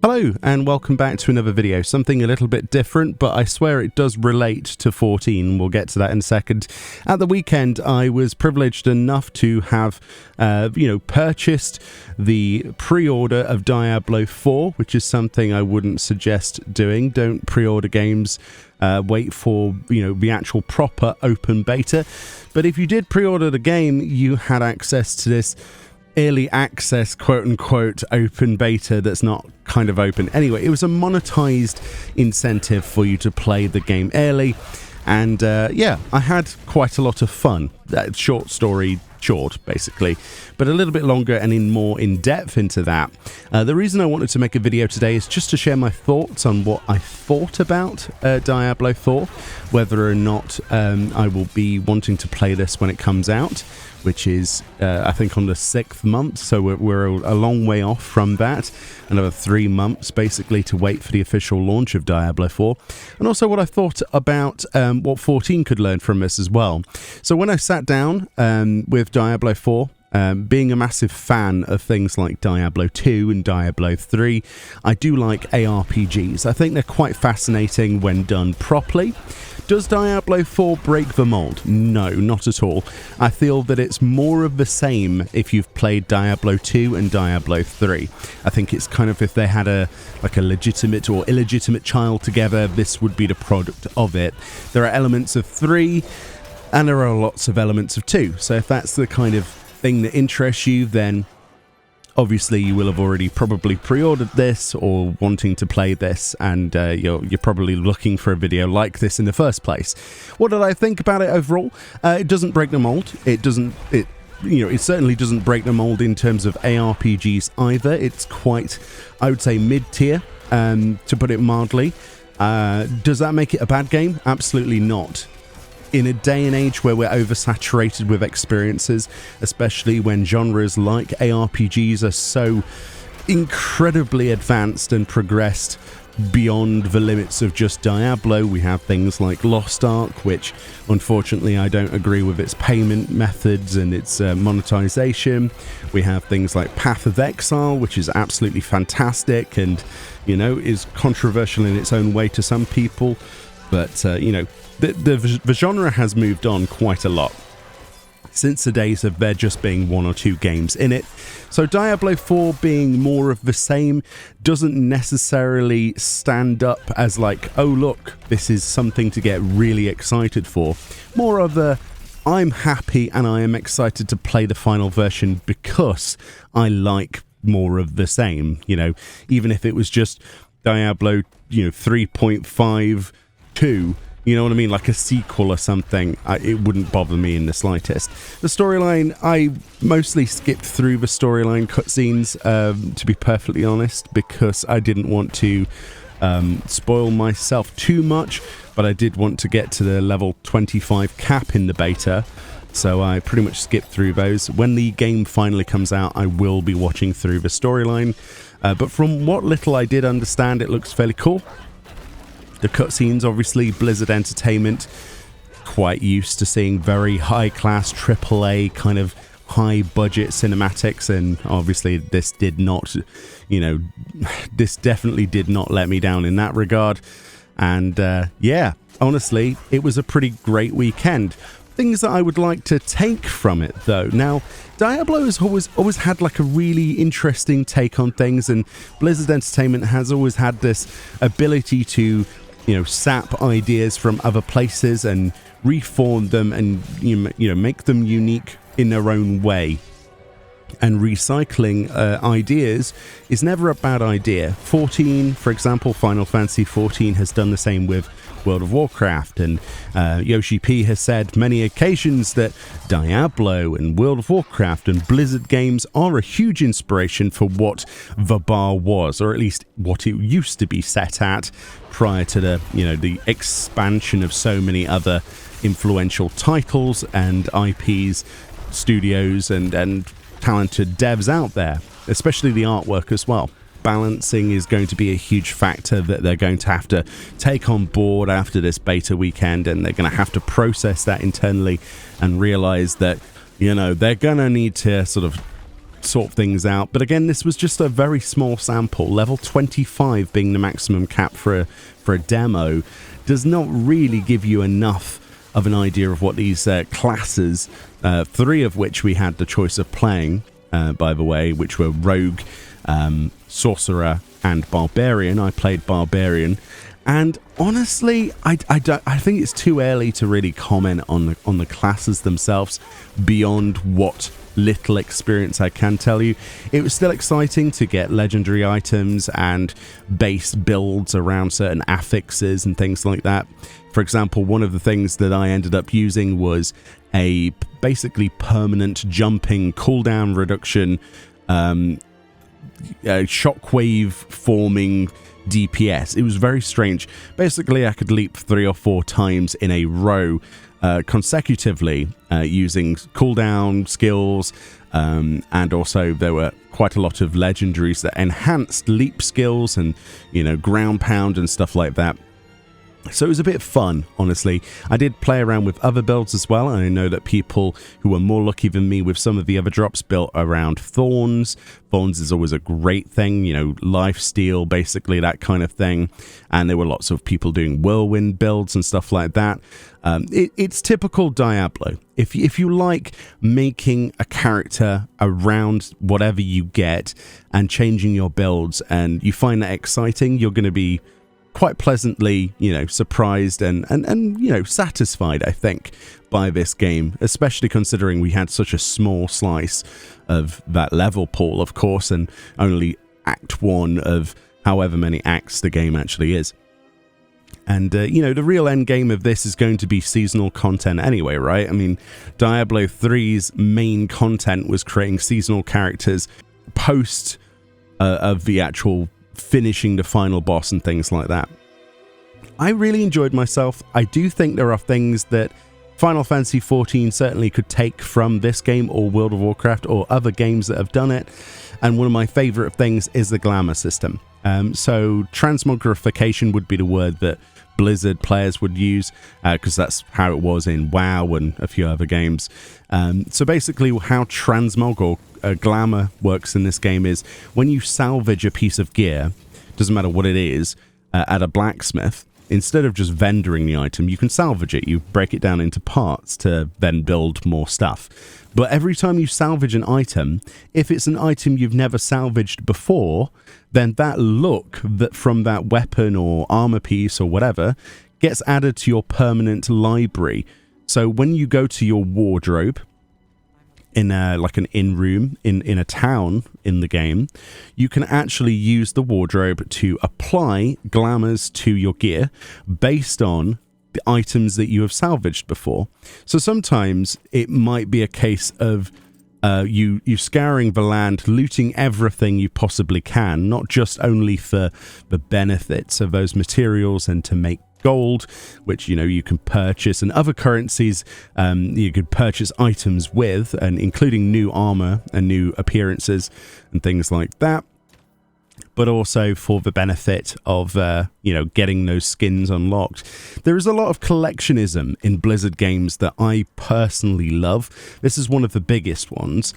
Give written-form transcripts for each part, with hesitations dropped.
Hello and welcome back to another video, something a little bit different, but I swear it does relate to 14. We'll get to that in a second. At the weekend, I was privileged enough to have, purchased the pre-order of Diablo 4, which is something I wouldn't suggest doing. Don't pre-order games, wait for, the actual proper open beta. But if you did pre-order the game, you had access to this early access quote-unquote open beta that's not kind of open. Anyway, it was a monetized incentive for you to play the game early, and I had quite a lot of fun. Short story short, basically, but a little bit longer and more in depth into that. The reason I wanted to make a video today is just to share my thoughts on what I thought about Diablo 4, whether or not I will be wanting to play this when it comes out, which is I think on the 6th month, so we're a long way off from that. Another 3 months basically to wait for the official launch of Diablo 4, and also what I thought about what 14 could learn from this as well. So when I sat down with Diablo 4, being a massive fan of things like Diablo 2 and Diablo 3, I do like ARPGs. I think they're quite fascinating when done properly. Does Diablo 4 break the mold? No, not at all. I feel that it's more of the same if you've played Diablo 2 and Diablo 3. I think it's kind of, if they had a legitimate or illegitimate child together, this would be the product of it. There are elements of 3 and there are lots of elements of 2. So if that's the kind of thing that interests you, then obviously you will have already probably pre-ordered this or wanting to play this, and you're probably looking for a video like this in the first place. What did I think about it overall? It doesn't break the mold. It certainly doesn't break the mold in terms of ARPGs either. It's quite, I would say, mid-tier, to put it mildly. Does that make it a bad game? Absolutely not. In a day and age where we're oversaturated with experiences, especially when genres like ARPGs are so incredibly advanced and progressed beyond the limits of just Diablo, we have things like Lost Ark, which unfortunately I don't agree with its payment methods and its monetization. We have things like Path of Exile, which is absolutely fantastic and, is controversial in its own way to some people, but, the genre has moved on quite a lot since the days of there just being 1 or 2 games in it. So Diablo 4 being more of the same doesn't necessarily stand up as like, oh look, this is something to get really excited for. More of a, I'm happy and I am excited to play the final version because I like more of the same. Even if it was just Diablo 3.52, you know what I mean? Like a sequel or something, it wouldn't bother me in the slightest. The storyline, I mostly skipped through the storyline cutscenes, to be perfectly honest, because I didn't want to spoil myself too much, but I did want to get to the level 25 cap in the beta, so I pretty much skipped through those. When the game finally comes out, I will be watching through the storyline, but from what little I did understand, it looks fairly cool. The cutscenes, obviously, Blizzard Entertainment, quite used to seeing very high-class AAA kind of high-budget cinematics, and obviously this did not, this definitely did not let me down in that regard. And honestly, it was a pretty great weekend. Things that I would like to take from it, though. Now, Diablo has always had like a really interesting take on things, and Blizzard Entertainment has always had this ability to sap ideas from other places and reform them and make them unique in their own way. And recycling ideas is never a bad idea. 14, for example, Final Fantasy 14 has done the same with World of Warcraft, and Yoshi P has said many occasions that Diablo and World of Warcraft and Blizzard games are a huge inspiration for what the bar was, or at least what it used to be set at prior to the expansion of so many other influential titles and IPs, studios and talented devs out there, especially the artwork as well. Balancing is going to be a huge factor that they're going to have to take on board after this beta weekend, and they're going to have to process that internally and realize that they're going to need to sort of sort things out. But again, this was just a very small sample. Level 25 being the maximum cap for a demo does not really give you enough of an idea of what these classes, 3 of which we had the choice of playing, by the way, which were Rogue, Sorcerer, and Barbarian. I played Barbarian, and honestly, I think it's too early to really comment on the classes themselves beyond what little experience I can tell you. It was still exciting to get legendary items and base builds around certain affixes and things like that. For example, one of the things that I ended up using was a basically permanent jumping cooldown reduction, shockwave forming DPS. It was very strange. Basically, I could leap 3 or 4 times in a row consecutively using cooldown skills, and also there were quite a lot of legendaries that enhanced leap skills and, you know, ground pound and stuff like that. So it was a bit fun, honestly. I did play around with other builds as well, and I know that people who were more lucky than me with some of the other drops built around Thorns. Thorns is always a great thing, you know, lifesteal, basically, that kind of thing. And there were lots of people doing Whirlwind builds and stuff like that. It's typical Diablo. If you like making a character around whatever you get and changing your builds, and you find that exciting, you're going to be quite pleasantly, you know, surprised and you know, satisfied, I think, by this game, especially considering we had such a small slice of that level pool, of course, and only Act 1 of however many acts the game actually is. And, you know, the real end game of this is going to be seasonal content anyway, right? I mean, Diablo 3's main content was creating seasonal characters post of the actual finishing the final boss and things like that. I really enjoyed myself. I do think there are things that Final Fantasy XIV certainly could take from this game or World of Warcraft or other games that have done it, and one of my favorite things is the glamour system. So transmogrification would be the word that Blizzard players would use, because that's how it was in WoW and a few other games. So basically how transmog or glamour works in this game is when you salvage a piece of gear, doesn't matter what it is, at a blacksmith, instead of just vendoring the item, you can salvage it. You break it down into parts to then build more stuff. But every time you salvage an item, if it's an item you've never salvaged before, then that look that from that weapon or armor piece or whatever gets added to your permanent library. So when you go to your wardrobe in like an inn room in a town in the game, you can actually use the wardrobe to apply glamours to your gear based on the items that you have salvaged before. So sometimes it might be a case of you scouring the land, looting everything you possibly can, not just only for the benefits of those materials and to make gold, which, you know, you can purchase, and other currencies you could purchase items with, and including new armor and new appearances and things like that, but also for the benefit of you know, getting those skins unlocked. There is a lot of collectionism in Blizzard games that I personally love. This is one of the biggest ones.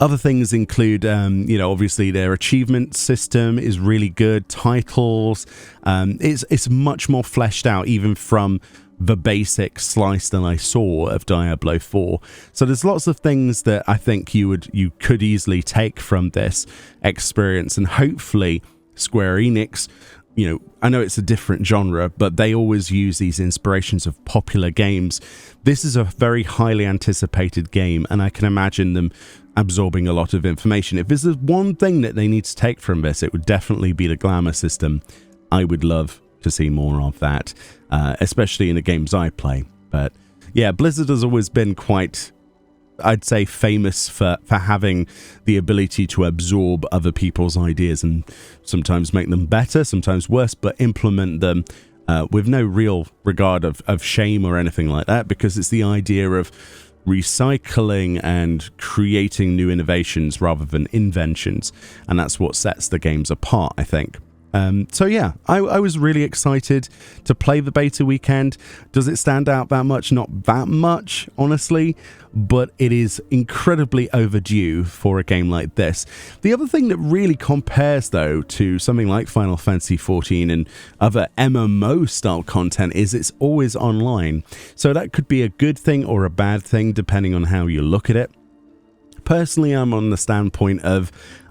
Other things include, you know, obviously their achievement system is really good. Titles, it's much more fleshed out even from the basic slice that I saw of Diablo 4. So there's lots of things that I think you could easily take from this experience, and hopefully Square Enix, you know, I know it's a different genre, but they always use these inspirations of popular games. This is a very highly anticipated game, and I can imagine them absorbing a lot of information. If there's one thing that they need to take from this, it would definitely be the glamour system. I would love to see more of that, especially in the games I play. But yeah, Blizzard has always been quite, I'd say, famous for having the ability to absorb other people's ideas and sometimes make them better, sometimes worse, but implement them with no real regard of shame or anything like that, because it's the idea of recycling and creating new innovations rather than inventions, and that's what sets the games apart, I think. So yeah, I was really excited to play the beta weekend. Does it stand out that much? Not that much, honestly, but it is incredibly overdue for a game like this. The other thing that really compares, though, to something like Final Fantasy XIV and other MMO-style content is it's always online. So that could be a good thing or a bad thing, depending on how you look at it. Personally, I'm on the standpoint of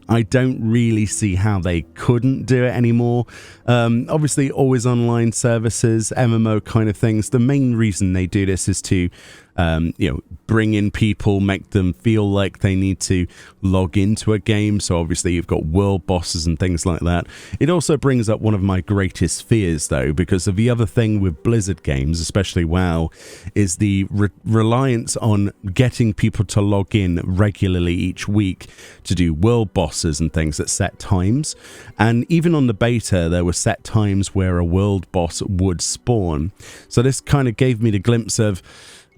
I don't really see how they couldn't do it anymore. Obviously, always online services, MMO kind of things. The main reason they do this is to, bring in people, make them feel like they need to log into a game. So obviously, you've got world bosses and things like that. It also brings up one of my greatest fears, though, because of the other thing with Blizzard games, especially WoW, is the reliance on getting people to log in regularly each week to do world bosses and things at set times. And even on the beta, there were set times where a world boss would spawn. So this kind of gave me the glimpse of,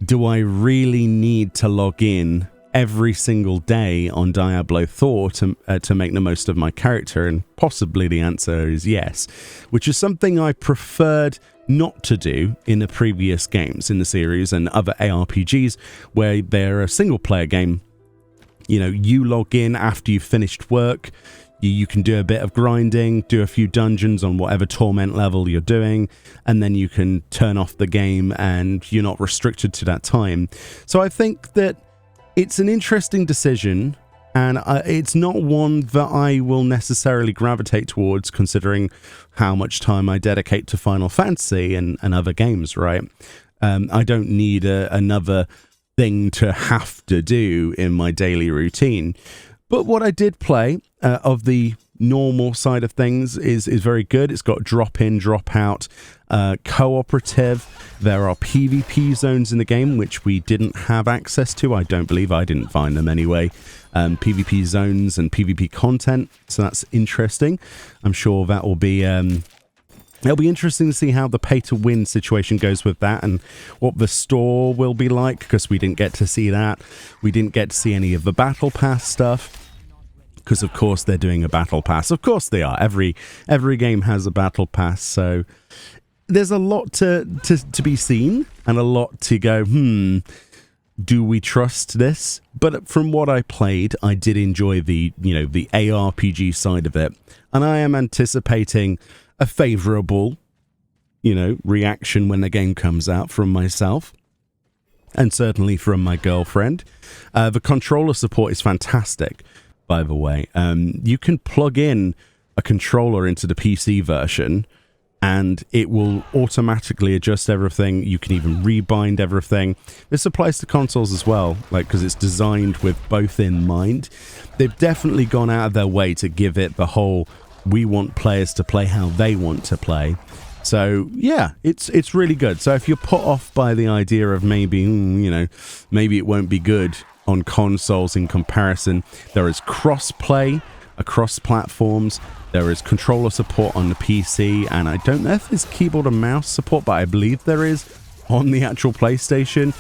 do I really need to log in every single day on Diablo 4 to make the most of my character? And possibly the answer is yes, which is something I preferred not to do in the previous games in the series and other ARPGs where they're a single player game. You know, you log in after you've finished work. You can do a bit of grinding, do a few dungeons on whatever torment level you're doing, and then you can turn off the game and you're not restricted to that time. So I think that it's an interesting decision, and it's not one that I will necessarily gravitate towards, considering how much time I dedicate to Final Fantasy and other games, right? I don't need another thing to have to do in my daily routine. But what I did play of the normal side of things is very good. It's got drop in, drop out, cooperative. There are PvP zones in the game, which we didn't have access to. I don't believe. I didn't find them anyway. PvP zones and PvP content. So that's interesting. I'm sure that will be... It'll be interesting to see how the pay-to-win situation goes with that and what the store will be like, because we didn't get to see that. We didn't get to see any of the Battle Pass stuff, because of course they're doing a Battle Pass. Of course they are. Every game has a Battle Pass, so there's a lot to be seen and a lot to go, do we trust this? But from what I played, I did enjoy the ARPG side of it, and I am anticipating a favourable, reaction when the game comes out from myself, and certainly from my girlfriend. The controller support is fantastic, by the way. You can plug in a controller into the PC version, and it will automatically adjust everything. You can even rebind everything. This applies to consoles as well, because it's designed with both in mind. They've definitely gone out of their way to give it the whole, we want players to play how they want to play. So yeah, it's really good. So if you're put off by the idea of maybe it won't be good on consoles in comparison, there is cross-play across platforms. There is controller support on the PC, and I don't know if there's keyboard and mouse support, but I believe there is on the actual PlayStation.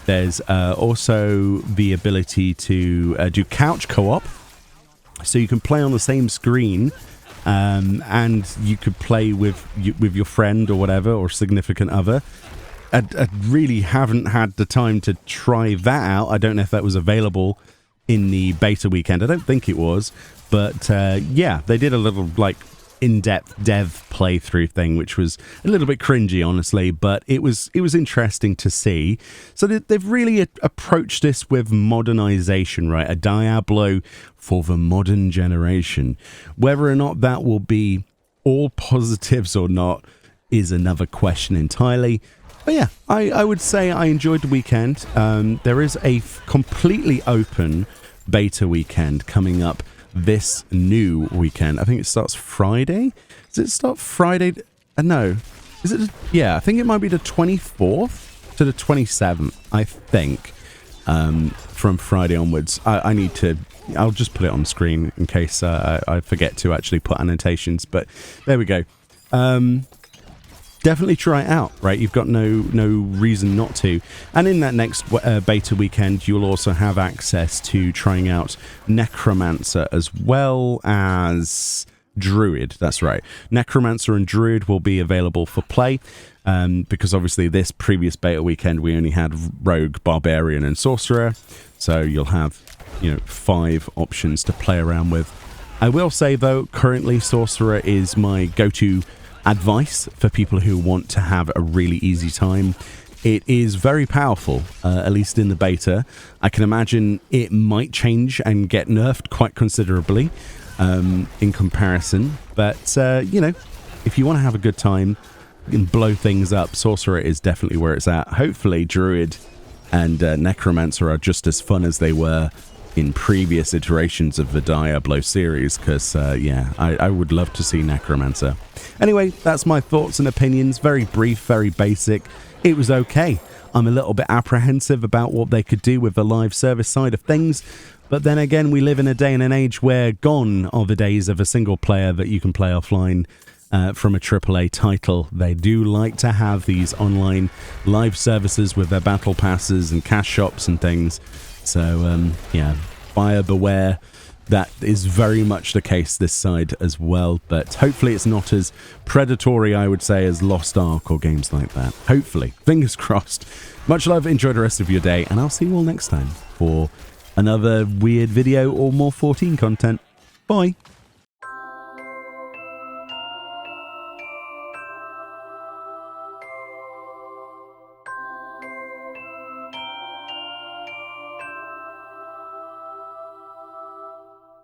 There's also the ability to do couch co-op, so you can play on the same screen. And you could play with your friend or whatever, or significant other. I really haven't had the time to try that out. I don't know if that was available in the beta weekend. I don't think it was. But yeah, they did a little in-depth dev playthrough thing, which was a little bit cringy, honestly, but it was interesting to see. So they've really approached this with modernization, right? A Diablo for the modern generation. Whether or not that will be all positives or not is another question entirely. But yeah, I would say I enjoyed the weekend. There is a completely open beta weekend coming up this new weekend. I think it starts Friday. Does it start Friday? No. Is it? Yeah, I think it might be the 24th to the 27th, I think, from Friday onwards. I need to... I'll just put it on screen in case I forget to actually put annotations, but there we go. Definitely try it out, right? You've got no reason not to. And in that next beta weekend, you'll also have access to trying out Necromancer, as well as Druid, that's right. Necromancer and Druid will be available for play, because obviously this previous beta weekend we only had Rogue, Barbarian, and Sorcerer, so you'll have, 5 options to play around with. I will say, though, currently Sorcerer is my go-to advice for people who want to have a really easy time. It is very powerful, at least in the beta. I can imagine it might change and get nerfed quite considerably in comparison. But, if you want to have a good time and blow things up, Sorcerer is definitely where it's at. Hopefully, Druid and Necromancer are just as fun as they were in previous iterations of the Diablo series, because, I would love to see Necromancer. Anyway, that's my thoughts and opinions. Very brief, very basic. It was okay. I'm a little bit apprehensive about what they could do with the live service side of things, but then again, we live in a day and an age where gone are the days of a single player that you can play offline from a AAA title. They do like to have these online live services with their battle passes and cash shops and things. So, buyer beware. That is very much the case this side as well, but hopefully it's not as predatory, I would say, as Lost Ark or games like that. Hopefully. Fingers crossed. Much love, enjoy the rest of your day, and I'll see you all next time for another weird video or more 14 content. Bye!